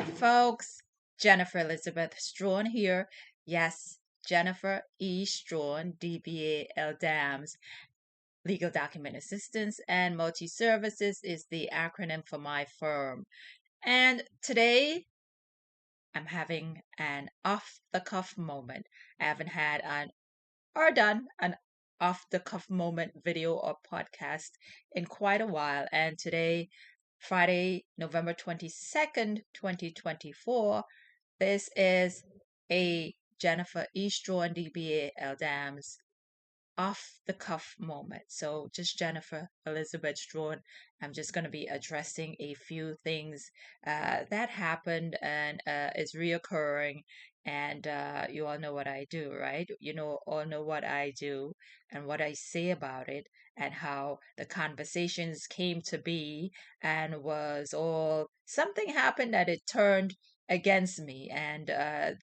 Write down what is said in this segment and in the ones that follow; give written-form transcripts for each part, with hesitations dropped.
Folks, Jennifer Elizabeth Strawn here. Yes, Jennifer E. Strawn, DBA LDAMS, Legal Document Assistance and Multi Services is the acronym for my firm. And today I'm having an off the cuff moment. I haven't had done an off the cuff moment video or podcast in quite a while. And today, Friday, November 22nd, 2024, this is a Jennifer Eastro and DBA LDAMS off the cuff moment. So just Jennifer Elizabeth Strawn. I'm just going to be addressing a few things that happened and is reoccurring. And you all know what I do, right? All know what I do and what I say about it and how the conversations came to be and was all something happened that it turned against me. And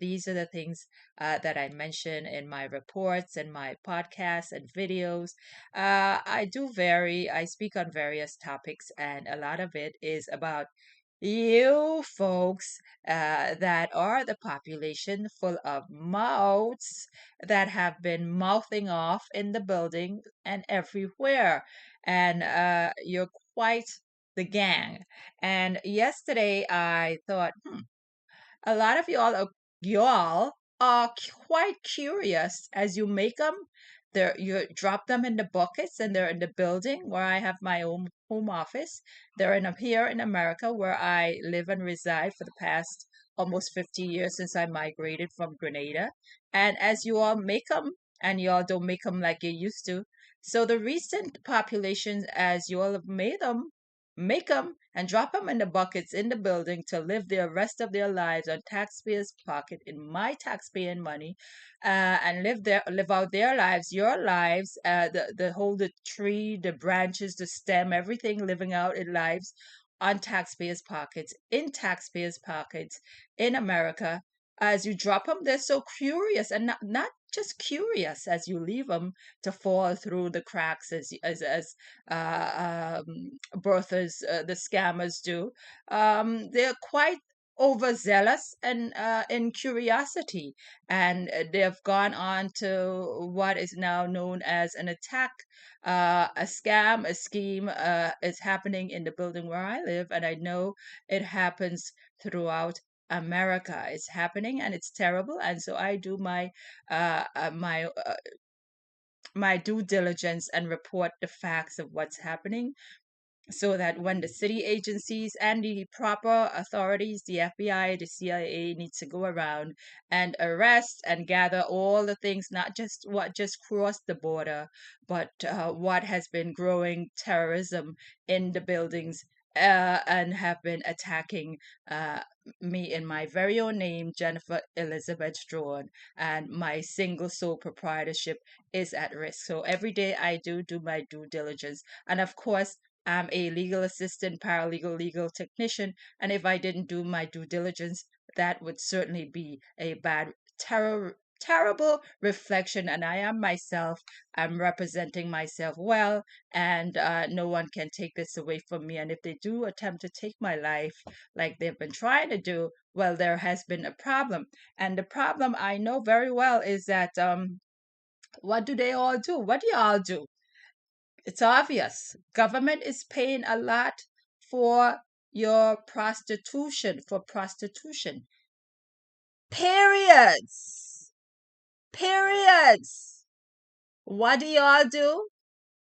these are the things that I mention in my reports and my podcasts and videos. I speak on various topics, and a lot of it is about you folks that are the population full of mouths that have been mouthing off in the building and everywhere. And you're quite the gang. And yesterday I thought, a lot of y'all are quite curious as you make them. You drop them in the buckets, and they're in the building where I have my own home office. They're here in America, where I live and reside for the past almost 50 years since I migrated from Grenada. And as you all make them, and you all don't make them like you used to. So the recent populations, as you all have made them, make them and drop them in the buckets in the building to live the rest of their lives on taxpayers' pocket in my taxpaying money, and live out their lives, your lives, the whole the tree, the branches, the stem, everything living out in lives on taxpayers' pockets, in taxpayers' pockets in America. As you drop them, they're so curious, and not just curious as you leave them to fall through the cracks as birthers, the scammers do. They're quite overzealous and in curiosity, and they've gone on to what is now known as an attack, a scam, a scheme is happening in the building where I live, and I know it happens throughout America. It's happening and it's terrible, and so I do my due diligence and report the facts of what's happening so that when the city agencies and the proper authorities, the FBI, the CIA, needs to go around and arrest and gather all the things, not just what just crossed the border, but what has been growing terrorism in the buildings and have been attacking me in my very own name, Jennifer Elizabeth Strawn, and my single sole proprietorship is at risk. So every day I do my due diligence. And of course, I'm a legal assistant, paralegal, legal technician, and if I didn't do my due diligence, that would certainly be a terrible reflection. And I am myself. I'm representing myself well, and no one can take this away from me. And if they do attempt to take my life, like they've been trying to do, well, there has been a problem. And the problem I know very well is that what do they all do? What do y'all do? It's obvious. Government is paying a lot for your prostitution, for prostitution. Periods. Periods. What do y'all do?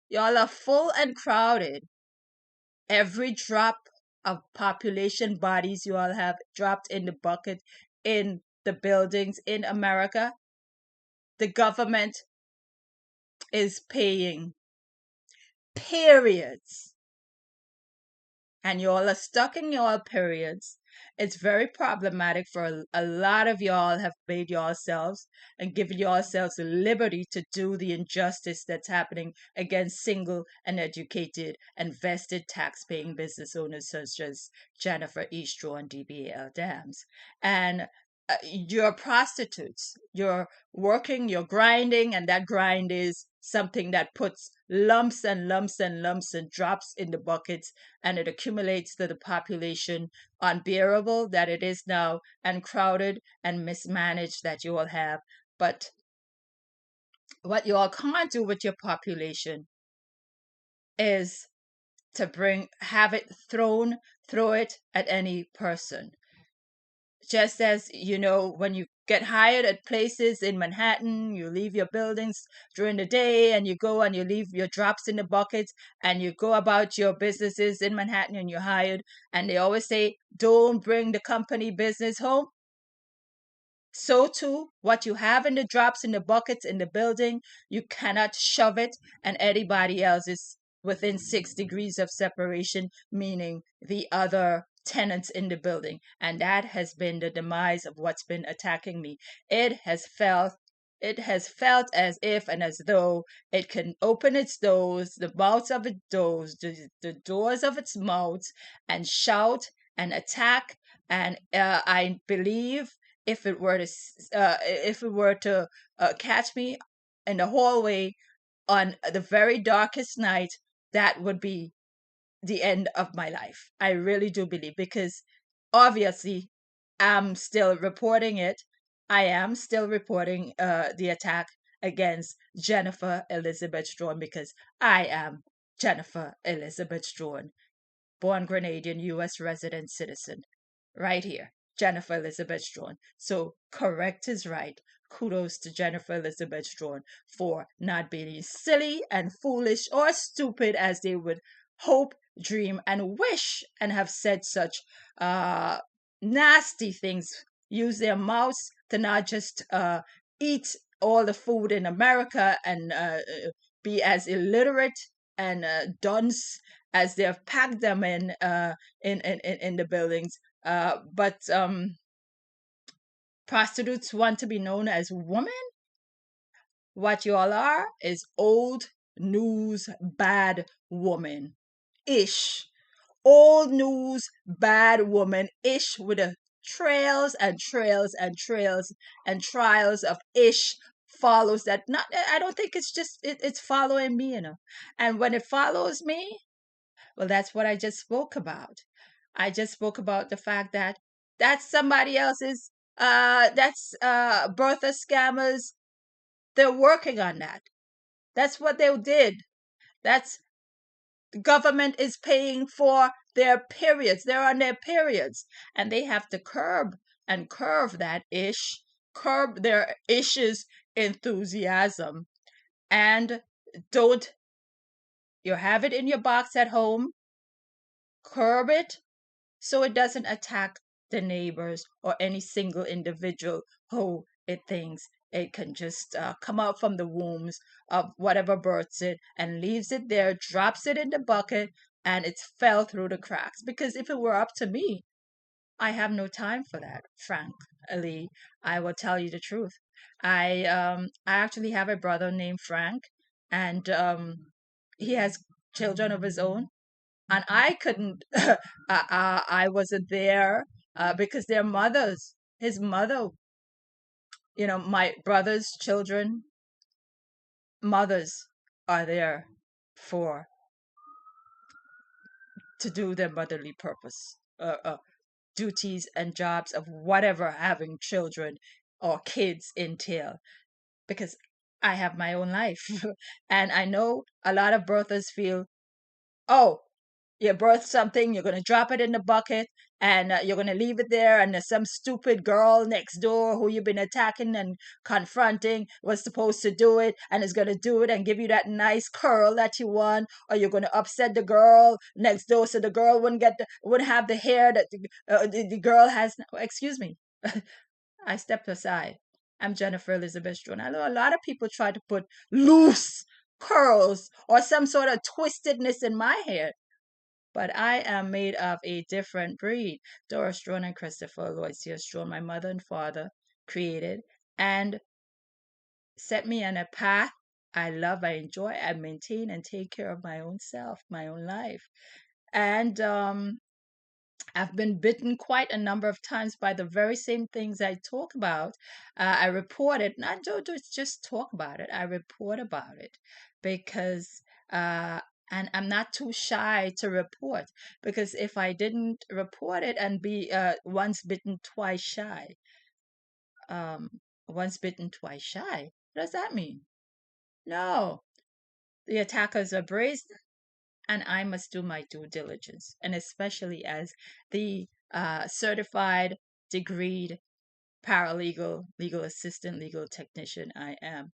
Y'all are full and crowded. Every drop of population bodies you all have dropped in the bucket in the buildings in America, the government is paying. Periods. And y'all are stuck in your periods. It's very problematic for a lot of y'all have made yourselves and given yourselves the liberty to do the injustice that's happening against single and educated and vested tax-paying business owners such as Jennifer Eastro and DBA Dams. And you're prostitutes. You're working, you're grinding, and that grind is something that puts lumps and lumps and lumps and drops in the buckets, and it accumulates to the population unbearable that it is now, and crowded and mismanaged that you all have. But what you all can't do with your population is to have it throw it at any person. Just as, when you get hired at places in Manhattan, you leave your buildings during the day and you go and you leave your drops in the buckets and you go about your businesses in Manhattan and you're hired, and they always say, don't bring the company business home. So too, what you have in the drops in the buckets in the building, you cannot shove it and anybody else is within 6 degrees of separation, meaning the other tenants in the building. And that has been the demise of what's been attacking me. It has felt as if and as though it can open its doors, the mouths of its doors, the doors of its mouths, and shout and attack. And I believe if it were to catch me in the hallway on the very darkest night, that would be the end of my life. I really do believe, because obviously I'm still reporting it. I am still reporting the attack against Jennifer Elizabeth Strawn, because I am Jennifer Elizabeth Strawn, born Grenadian, U.S. resident citizen, right here, Jennifer Elizabeth Strawn. So correct is right. Kudos to Jennifer Elizabeth Strawn for not being silly and foolish or stupid as they would hope, dream, and wish, and have said such uh, nasty things. Use their mouths to not just eat all the food in America and be as illiterate and dunce as they have packed them in the buildings. But prostitutes want to be known as women. What you all are is old news bad woman ish. Old news bad woman ish, with a trails and trails and trails and trials of ish follows that. Not, I don't think it's just it's following me, and when it follows me, well, that's what I just spoke about. I just spoke about the fact that that's somebody else's, that's Bertha scammers. They're working on that. That's what they did. That's government is paying for their periods. They're on their periods, and they have to curb and curve that ish, curb their ish's enthusiasm, and don't you have it in your box at home? Curb it so it doesn't attack the neighbors or any single individual who it thinks it can just come out from the wombs of whatever births it and leaves it there, drops it in the bucket, and it's fell through the cracks. Because if it were up to me, I have no time for that, frankly. I will tell you the truth. I actually have a brother named Frank, and he has children of his own, and I couldn't. I wasn't there because their mothers, his mother, my brother's children, mothers are there for to do their motherly purpose, duties and jobs of whatever having children or kids entail. Because I have my own life, and I know a lot of birthers feel, oh, you birth something, you're going to drop it in the bucket, and you're going to leave it there, and there's some stupid girl next door who you've been attacking and confronting was supposed to do it, and is going to do it and give you that nice curl that you want, or you're going to upset the girl next door so the girl wouldn't have the hair that the girl has. Excuse me. I stepped aside. I'm Jennifer Elizabeth Strawn. I know a lot of people try to put loose curls or some sort of twistedness in my hair, but I am made of a different breed. Doris Strawn and Christopher Lloyd C. Strawn, my mother and father, created and set me on a path I love, I enjoy, I maintain and take care of my own self, my own life. And I've been bitten quite a number of times by the very same things I talk about. I report it, not just talk about it. I report about it because, uh, and I'm not too shy to report, because if I didn't report it and be once bitten, twice shy, um, once bitten, twice shy, what does that mean? No, the attackers are brazen, and I must do my due diligence, and especially as the certified, degreed paralegal, legal assistant, legal technician I am,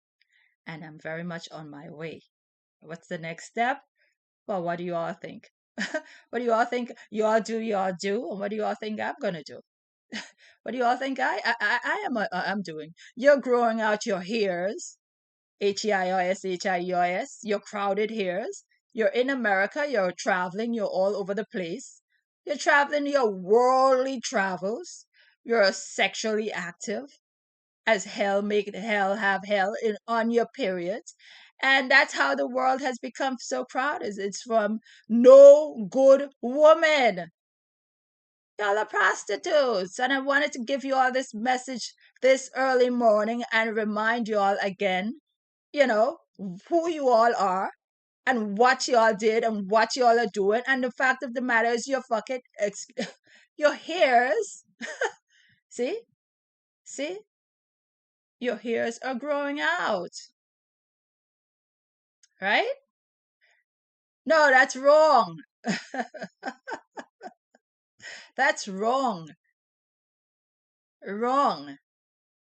and I'm very much on my way. What's the next step? Well, what do you all think? What do you all think? You all do, and what do you all think I'm gonna do? What do you all think I'm doing? You're growing out your hairs, HEIOS, your crowded hairs. You're in America, you're traveling, you're all over the place. You're traveling your worldly travels. You're sexually active, as hell make hell have hell on your periods. And that's how the world has become so crowded. It's from no good woman. Y'all are prostitutes. And I wanted to give you all this message this early morning and remind you all again, you know, who you all are and what you all did and what you all are doing. And the fact of the matter is your fucking, your hairs, see, see, your hairs are growing out, right? No, that's wrong. That's wrong. Wrong.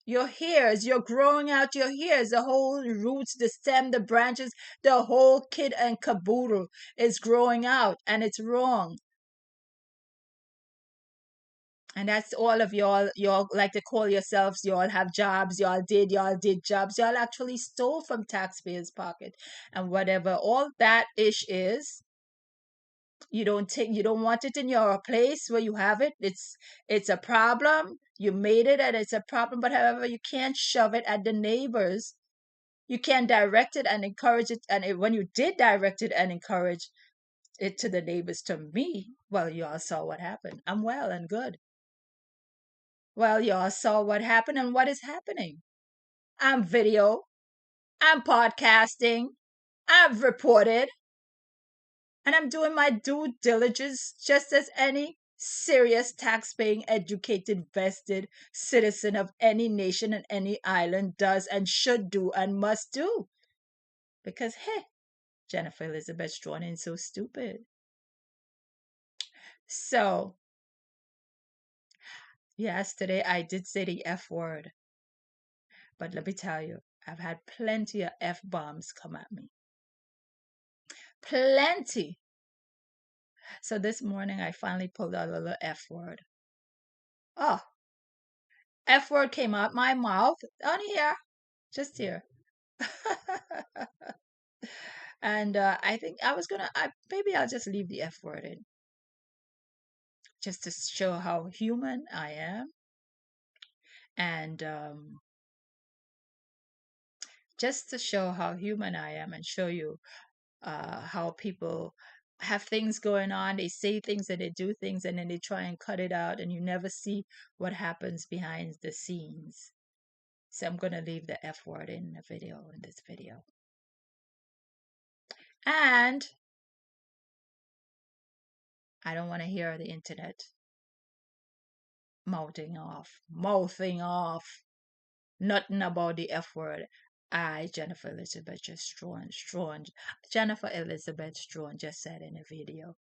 Your hairs, you're growing out your hairs, the whole roots, the stem, the branches, the whole kit and caboodle is growing out, and it's wrong. And that's all of y'all like to call yourselves, y'all have jobs, y'all did jobs, y'all actually stole from taxpayers' pocket. And whatever all that ish is, you don't want it in your place where you have it. It's a problem. You made it and it's a problem, but however, you can't shove it at the neighbors. You can direct it and encourage it. And when you did direct it and encourage it to the neighbors, to me, well, you all saw what happened. I'm well and good. Well, you all saw what happened and what is happening. I'm video. I'm podcasting. I've reported. And I'm doing my due diligence just as any serious tax-paying, educated, vested citizen of any nation and any island does and should do and must do. Because, hey, Jennifer Elizabeth Strachan ain't so stupid. So, yesterday I did say the F word. But let me tell you, I've had plenty of F bombs come at me. Plenty. So this morning I finally pulled out a little F word. Oh, F word came out my mouth on here, just here. And I think I was gonna, maybe I'll just leave the F word in, just to show how human I am, and just to show how human I am, and show you how people have things going on. They say things and they do things, and then they try and cut it out, and you never see what happens behind the scenes. So I'm gonna leave the F word in the video, in this video. And I don't want to hear the internet mouthing off, nothing about the F word. Jennifer Elizabeth Strachan, Jennifer Elizabeth Strachan just said in a video.